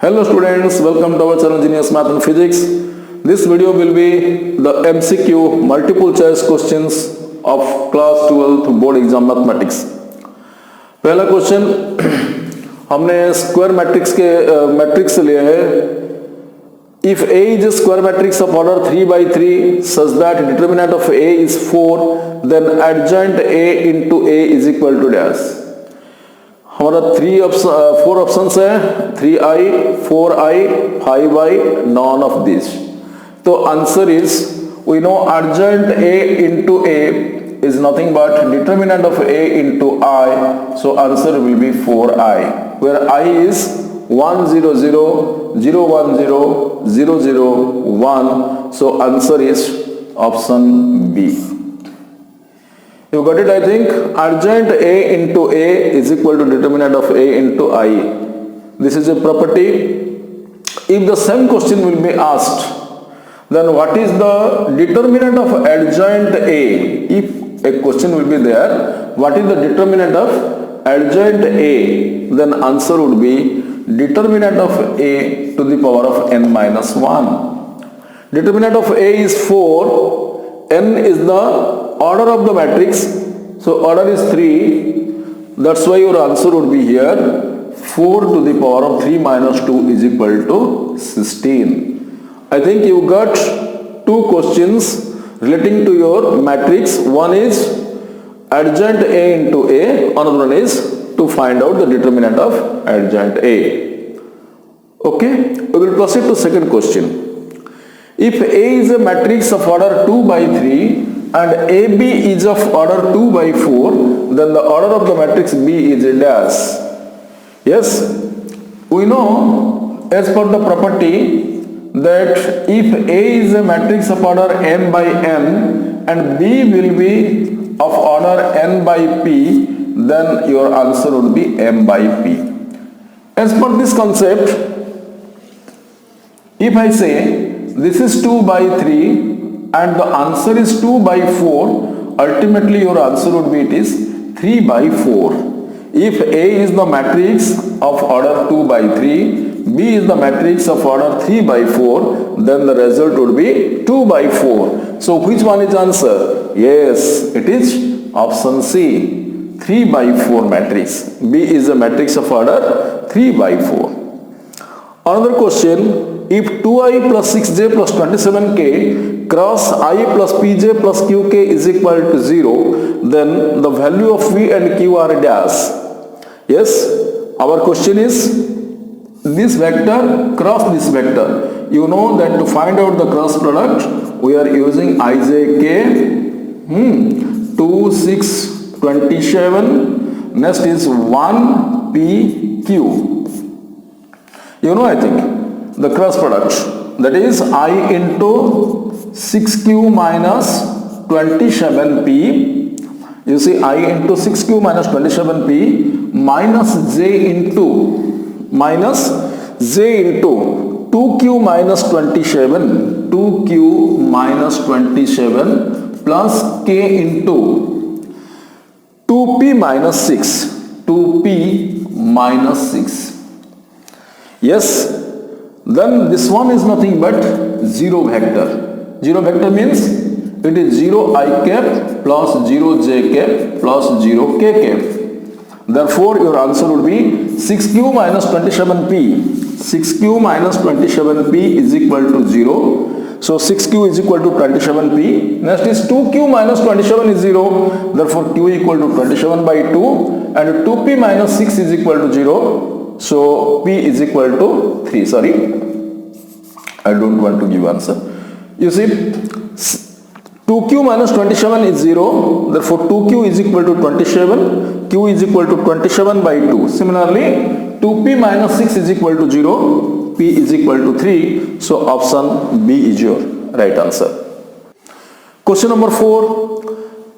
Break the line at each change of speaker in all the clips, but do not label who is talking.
Hello students, welcome to our channel Genius Math and Physics. This video will be the MCQ multiple choice questions of class 12th board exam mathematics. पहला question हमने square matrix के matrix लिए है. If A is a square matrix of order 3 by 3 such that determinant of A is 4, then adjoint A into A is equal to dash. हमारा 4 options है 3i, 4i, 5i, none of these. तो answer is we know adjoint A into A is nothing but determinant of A into I, so answer will be 4i, where I is 1 0 0 0 1 0 0 0 1, so answer is option B. You got it, I think. Adjoint A into A is equal to determinant of A into I. This is a property. If the same question will be asked, then what is the determinant of adjoint A? If a question will be there, what is the determinant of adjoint A? Then answer would be determinant of A to the power of n minus 1. Determinant of A is 4. N is the order of the matrix, so order is 3, that's why your answer would be here 4 to the power of 3 minus 2 is equal to 16. I think you got two questions relating to your matrix. One is adjoint A into A, another one is to find out the determinant of adjoint A. Okay, we will proceed to second question. If A is a matrix of order 2 by 3 and AB is of order 2 by 4, then the order of the matrix B is a dash. Yes, we know as per the property that if A is a matrix of order n by n and B will be of order n by p, then your answer would be m by p. As per this concept, if I say this is 2 by 3 and the answer is 2 by 4, ultimately your answer would be it is 3 by 4. If A is the matrix of order 2 by 3, B is the matrix of order 3 by 4, then the result would be 2 by 4. So which one is answer? Yes, it is option C, 3 by 4 matrix. B is a matrix of order 3 by 4. Another question, if 2i plus 6j plus 27k cross I plus pj plus qk is equal to 0, then the value of v and q are dash. Yes, our question is this vector cross this vector. You know that to find out the cross product, we are using ijk, 2, 6, 27, next is 1, p, q. You know, I think the cross product, that is I into 6q minus 27p. You see, I into 6q minus 27p minus j into 2q minus 27, 2q minus 27 plus k into 2p minus 6, 2p minus 6. Yes, then this one is nothing but zero vector. Zero vector means it is 0 I cap plus 0 j cap plus 0 k cap. Therefore your answer would be 6q minus 27p. 6q minus 27p is equal to 0. So 6q is equal to 27p. Next is 2q minus 27 is 0. Therefore q equal to 27 by 2 and 2p minus 6 is equal to 0. So p is equal to 3. Sorry, I don't want to give answer. You see, 2q minus 27 is 0. Therefore 2q is equal to 27. Q is equal to 27 by 2. Similarly, 2p minus 6 is equal to 0. P is equal to 3. So option B is your right answer. Question number 4.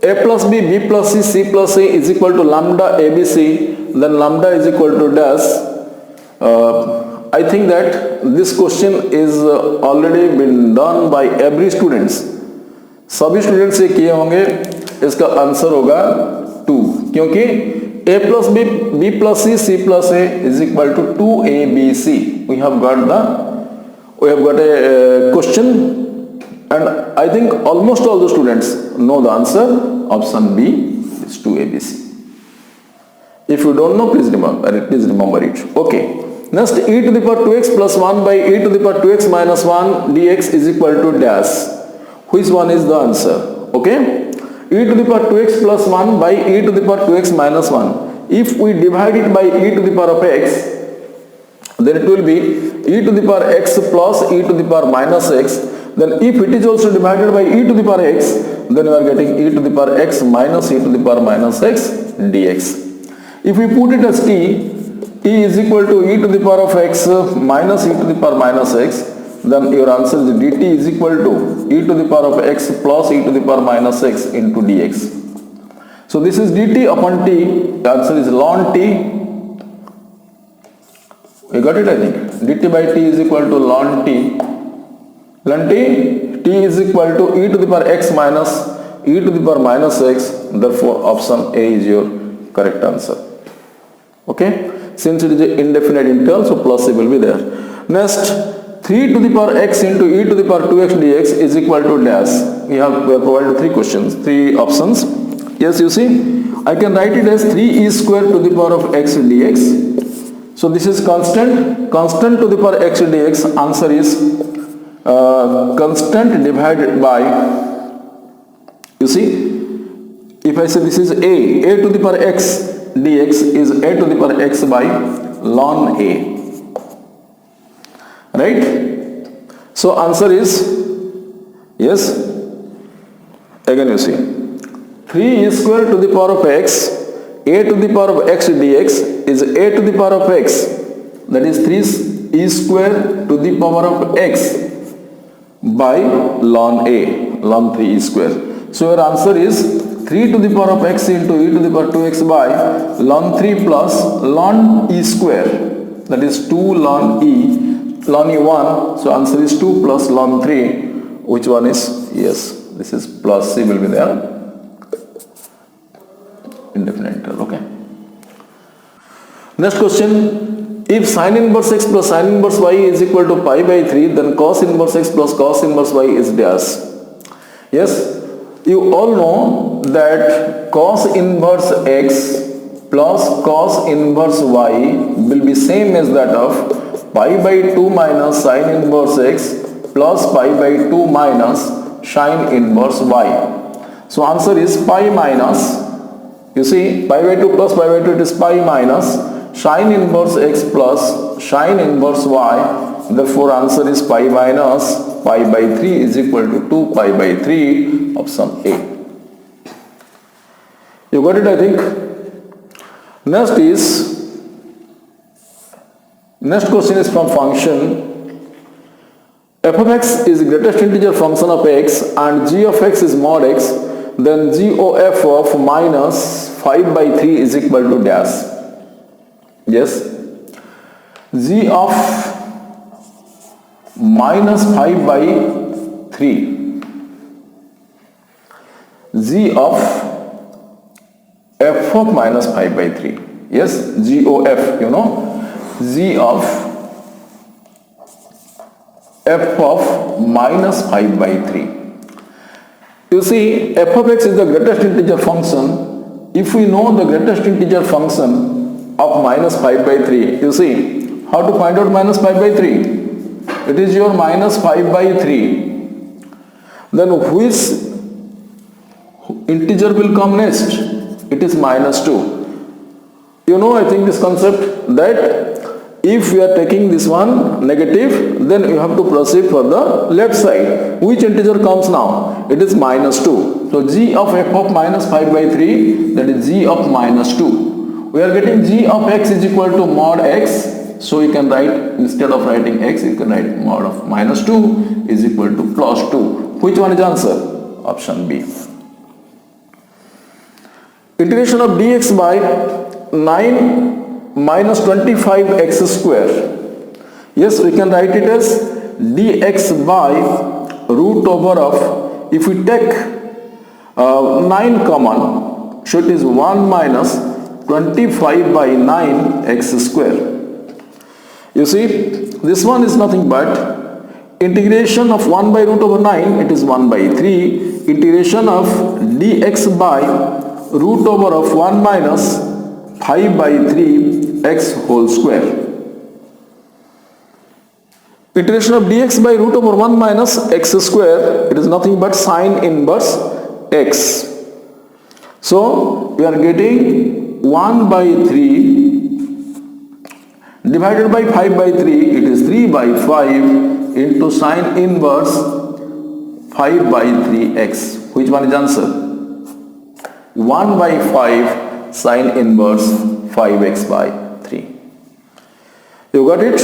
A plus B, B plus C, C plus A is equal to lambda ABC. Then lambda is equal to dash. I think that this question is already been done by every students. सभी students ये किए होंगे. इसका answer होगा 2, क्योंकि A plus B, B plus C, C plus A is equal to 2ABC. we have got a question, and I think almost all the students know the answer. Option B is 2ABC. If you don't know, please remember it. Okay. Next, e to the power 2x plus 1 by e to the power 2x minus 1 dx is equal to dash. Which one is the answer? Okay. E to the power 2x plus 1 by e to the power 2x minus 1. If we divide it by e to the power of x, then it will be e to the power x plus e to the power minus x. Then if it is also divided by e to the power x, then we are getting e to the power x minus e to the power minus x dx. If we put it as t is equal to e to the power of x minus e to the power minus x, then your answer is dt is equal to e to the power of x plus e to the power minus x into dx. So this is dt upon t. The answer is ln t. We got it, I think. dt by t is equal to ln t. Ln t is equal to e to the power x minus e to the power minus x. Therefore, option A is your correct answer. Okay. Since it is an indefinite interval, so plus A will be there. Next, 3 to the power x into e to the power 2x dx is equal to dash. We have provided three options. Yes, you see, I can write it as 3e square to the power of x dx. So this is constant to the power x dx. Answer is constant divided by, you see, if I say this is a to the power x dx is a to the power x by ln a, right? So answer is yes. Again you see, 3e square to the power of x, a to the power of x dx is a to the power of x, that is 3e square to the power of x by ln a, ln 3e square. So your answer is 3 to the power of x into e to the power 2x by ln 3 plus ln e square, that is 2 ln e 1. So answer is 2 plus ln 3. Which one is? Yes, this is plus C will be there. Indefinite interval. Okay. Next question. If sin inverse x plus sin inverse y is equal to pi by 3, then cos inverse x plus cos inverse y is dash. Yes. You all know that cos inverse x plus cos inverse y will be same as that of pi by 2 minus sin inverse x plus pi by 2 minus sin inverse y. So answer is pi minus, you see, pi by 2 plus pi by 2, it is pi minus sin inverse x plus sin inverse y. Therefore answer is pi minus pi by 3 is equal to 2 pi by 3, option A. You got it, I think. Next question is from function. F of x is the greatest integer function of x and g of x is mod x, then g of minus 5 by 3 is equal to dash. Yes, g of minus 5 by 3, g of f of minus 5 by 3. Yes, g of, you know, g of f of minus 5 by 3. You see, f of x is the greatest integer function. If we know the greatest integer function of minus 5 by 3, you see, how to find out minus 5 by 3? It is your minus 5 by 3. Then which integer will come next? It is minus 2. You know, I think this concept that if we are taking this one negative, then you have to proceed for the left side. Which integer comes now? It is minus 2. So g of f of minus 5 by 3, that is g of minus 2. We are getting g of x is equal to mod x. So you can write, instead of writing x, you can write mod of minus 2 is equal to plus 2. Which one is answer? Option B. Integration of dx by 9 minus 25x square. Yes, we can write it as dx by root over of, if we take 9 common, so it is 1 minus 25 by 9 x square. You see, this one is nothing but integration of 1 by root over 9, it is 1 by 3. Integration of dx by root over of 1 minus 5 by 3 x whole square. Integration of dx by root over 1 minus x square, it is nothing but sine inverse x. So we are getting 1 by 3 divided by 5 by 3, it is 3 by 5 into sine inverse 5 by 3x. Which one is answer? 1 by 5 sine inverse 5x by 3. You got it?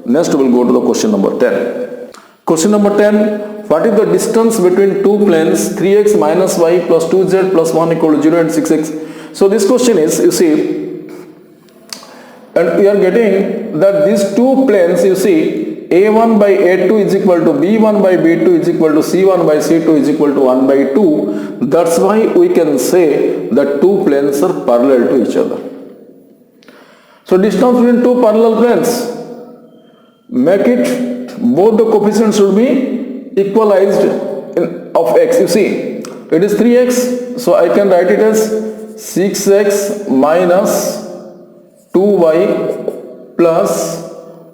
Next we will go to the question number 10. Question number 10. What is the distance between two planes 3x minus y plus 2z plus 1 equal to 0 and 6x? So this question is, you see, and we are getting that these two planes, you see, a1 by a2 is equal to b1 by b2 is equal to c1 by c2 is equal to 1 by 2. That's why we can say that two planes are parallel to each other. So distance between two parallel planes, make it both the coefficients should be equalized of x. You see, it is 3x, so I can write it as 6x minus 2y plus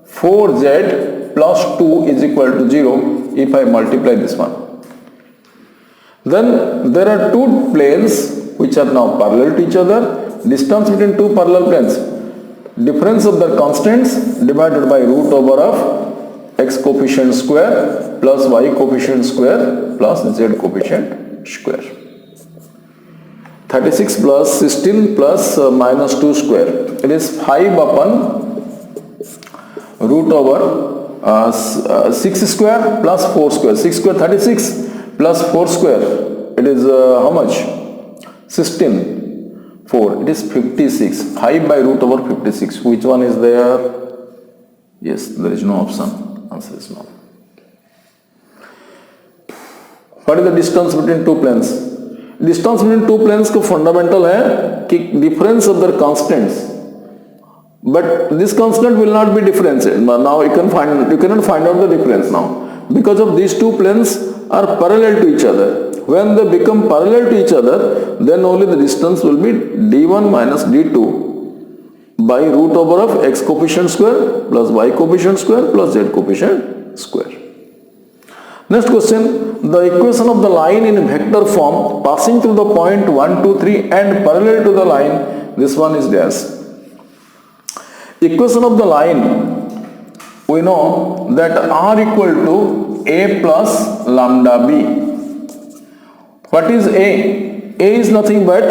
4z plus 2 is equal to 0 if I multiply this one. Then there are two planes which are now parallel to each other. Distance between two parallel planes, difference of their constants divided by root over of x coefficient square plus y coefficient square plus z coefficient square. 36 plus 16 plus minus 2 square. It is 5 upon root over 6 square plus 4 square. 6 square 36 plus 4 square. It is how much? 16. 4. It is 56. 5 by root over 56. Which one is there? Yes, there is no option. Answer is no. What is the distance between two planes? Distance between two planes का fundamental है कि difference of their constants. But this constant will not be differentiated. Now you cannot find out the difference now. Because of these two planes are parallel to each other. When they become parallel to each other, then only the distance will be d1 minus d2 by root over of x coefficient square plus y coefficient square plus z coefficient square. Next question, the equation of the line in vector form passing through the point 1, 2, 3 and parallel to the line, this one is dash. Equation of the line, we know that r equal to a plus lambda b. What is a? A is nothing but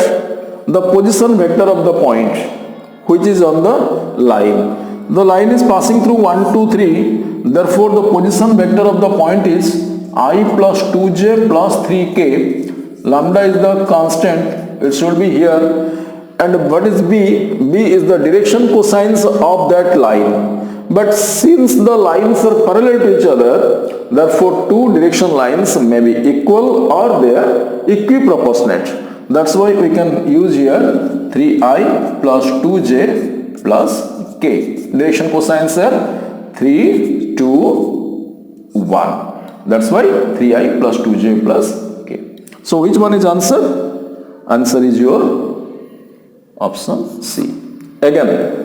the position vector of the point which is on the line. The line is passing through 1, 2, 3. Therefore, the position vector of the point is I plus 2j plus 3k. Lambda is the constant. It should be here. And what is b? B is the direction cosines of that line. But since the lines are parallel to each other, therefore two direction lines may be equal or they are equiproportionate. That's why we can use here 3i plus 2j plus k. Direction cosines are 3, 2, 1. That's why 3i plus 2j plus k. So which one is answer? Answer is your option C. Again,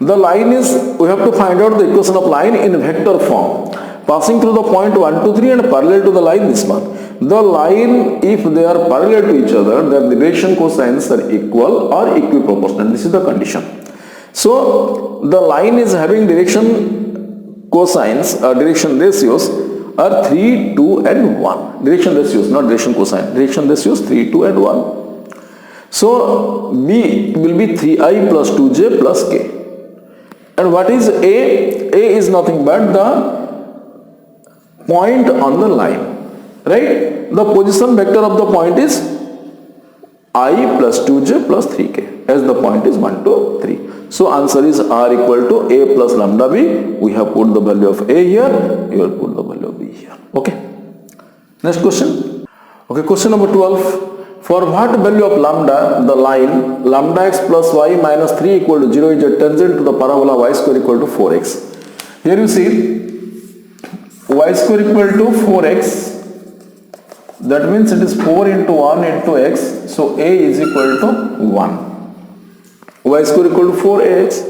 the line is, we have to find out the equation of line in vector form. Passing through the point 1, 2, 3 and parallel to the line, this one. The line, if they are parallel to each other, then the direction cosines are equal or equiproportional. This is the condition. So, the line is having direction cosines, direction ratios are 3, 2 and 1. Direction ratios, not direction cosine. Direction ratios 3, 2 and 1. So, B will be 3i plus 2j plus k. And what is A? A is nothing but the point on the line, right? The position vector of the point is I plus 2j plus 3k, as the point is 1, 2, 3. So answer is R equal to A plus lambda B. We have put the value of A here, you will put the value of B here. Okay. Next question. Okay, question number 12. For what value of lambda, the line lambda x plus y minus 3 equal to 0 is a tangent to the parabola y square equal to 4x. Here you see y square equal to 4x, that means it is 4 into 1 into x, so a is equal to 1. Y square equal to 4ax.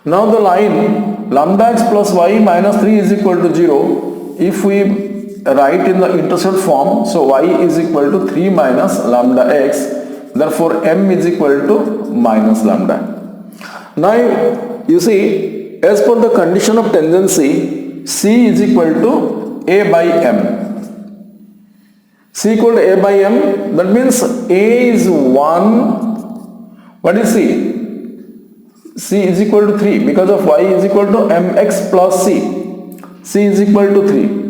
Now the line lambda x plus y minus 3 is equal to 0. If we write in the intercept form, so y is equal to 3 minus lambda x, therefore m is equal to minus lambda. Now you see, as per the condition of tangency, c is equal to a by m. C equal to a by m, that means a is 1. What is c? C is equal to 3 because of y is equal to mx plus c. C is equal to 3.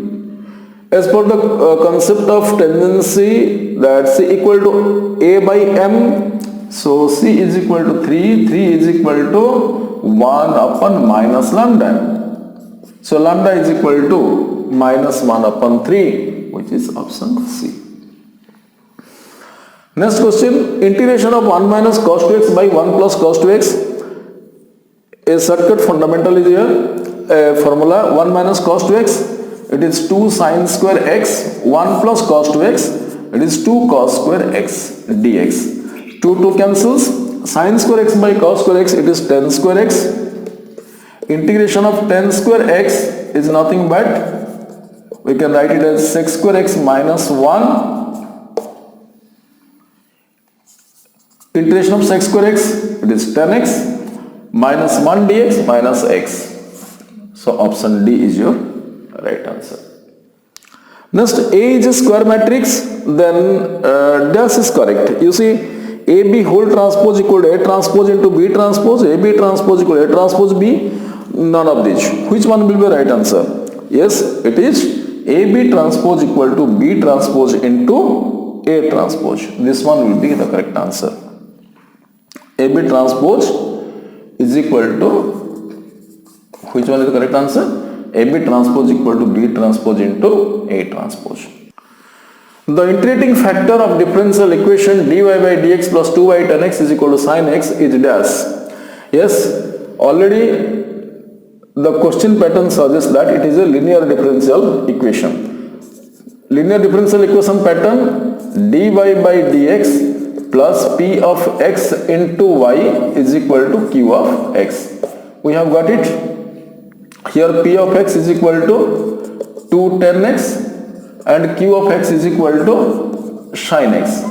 As per the concept of tangency, that c equal to a by m, so c is equal to 3, 3 is equal to 1 upon minus lambda. So lambda is equal to minus 1 upon 3, which is option C. Next question, integration of 1 minus cos 2x by 1 plus cos 2x. A shortcut fundamental is here. A formula 1 minus cos 2x, it is 2 sin square x, 1 plus cos 2x, it is 2 cos square x dx. 2 cancels, sin square x by cos square x, it is 10 square x. Integration of 10 square x is nothing but, we can write it as sec square x minus 1. Integration of sec square x, it is 10x minus 1 dx minus x. So option D is your right answer. Next, A is a square matrix, then dash is correct. You see, AB whole transpose equal to A transpose into B transpose, AB transpose equal to A transpose B, none of these. Which one will be right answer? Yes, it is AB transpose equal to B transpose into A transpose. This one will be the correct answer. AB transpose is equal to, which one is the correct answer? AB transpose equal to B transpose into A transpose. The integrating factor of differential equation dy by dx plus 2y tan x is equal to sin x is dash. Yes, already the question pattern suggests that it is a linear differential equation. Linear differential equation pattern, dy by dx plus p of x into y is equal to q of x. We have got it. Here p of x is equal to 2 tan x and q of x is equal to sin x.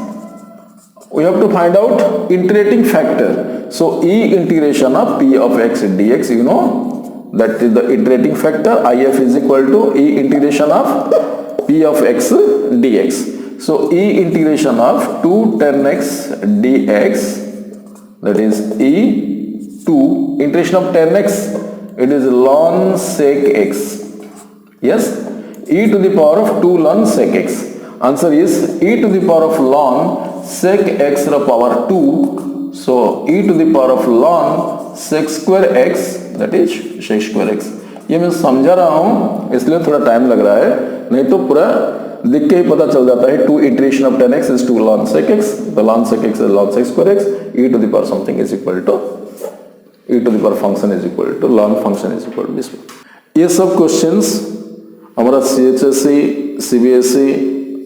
We have to find out integrating factor. So E integration of p of x dx, you know, that is the integrating factor. IF is equal to E integration of p of x dx. So E integration of 2 tan x dx, that is E 2 integration of tan x, it is ln sec x. Yes, e to the power of 2 ln sec x. Answer is e to the power of ln sec x the power 2. So e to the power of ln sec square x, that is sec square x. ये मैं समझा रहा हूँ इसलिए थोड़ा time लग रहा है, नहीं तो पूरा दिख के ही पता चल जाता है. 2 integration of tan x is 2 ln sec x. The ln sec x is ln sec square x. E to the power something is equal to e to the power function is equal to ln function is equal to this. ये सब questions हमारा CHSE, CBSE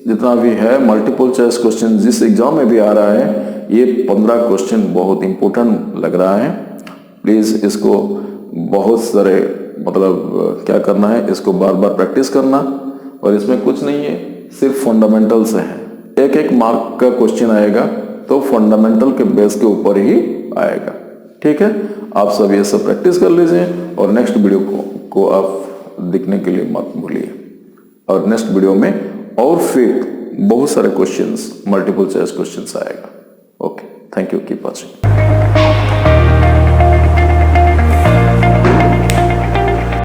जितना भी है multiple choice question जिस exam में भी आ रहा है, ये 15 क्वेश्चन बहुत इंपॉर्टेंट लग रहा है. प्लीज इसको बहुत सारे मतलब क्या करना है, इसको बार बार प्रैक्टिस करना, और इसमें कुछ नहीं है, सिर्फ फंडामेंटल्स है. एक एक मार्क का क्वेश्चन आएगा तो फंडामेंटल के बेस के ऊपर ही आएगा. ठीक है, आप सब ये सब प्रैक्टिस कर लीजिए और नेक्स्ट वीडियो को आप देखने के लिए मत भूलिए. और नेक्स्ट वीडियो में और फिर बहुत सारे क्वेश्चंस मल्टीपल चॉइस क्वेश्चंस आएगा. Okay, thank you, keep watching.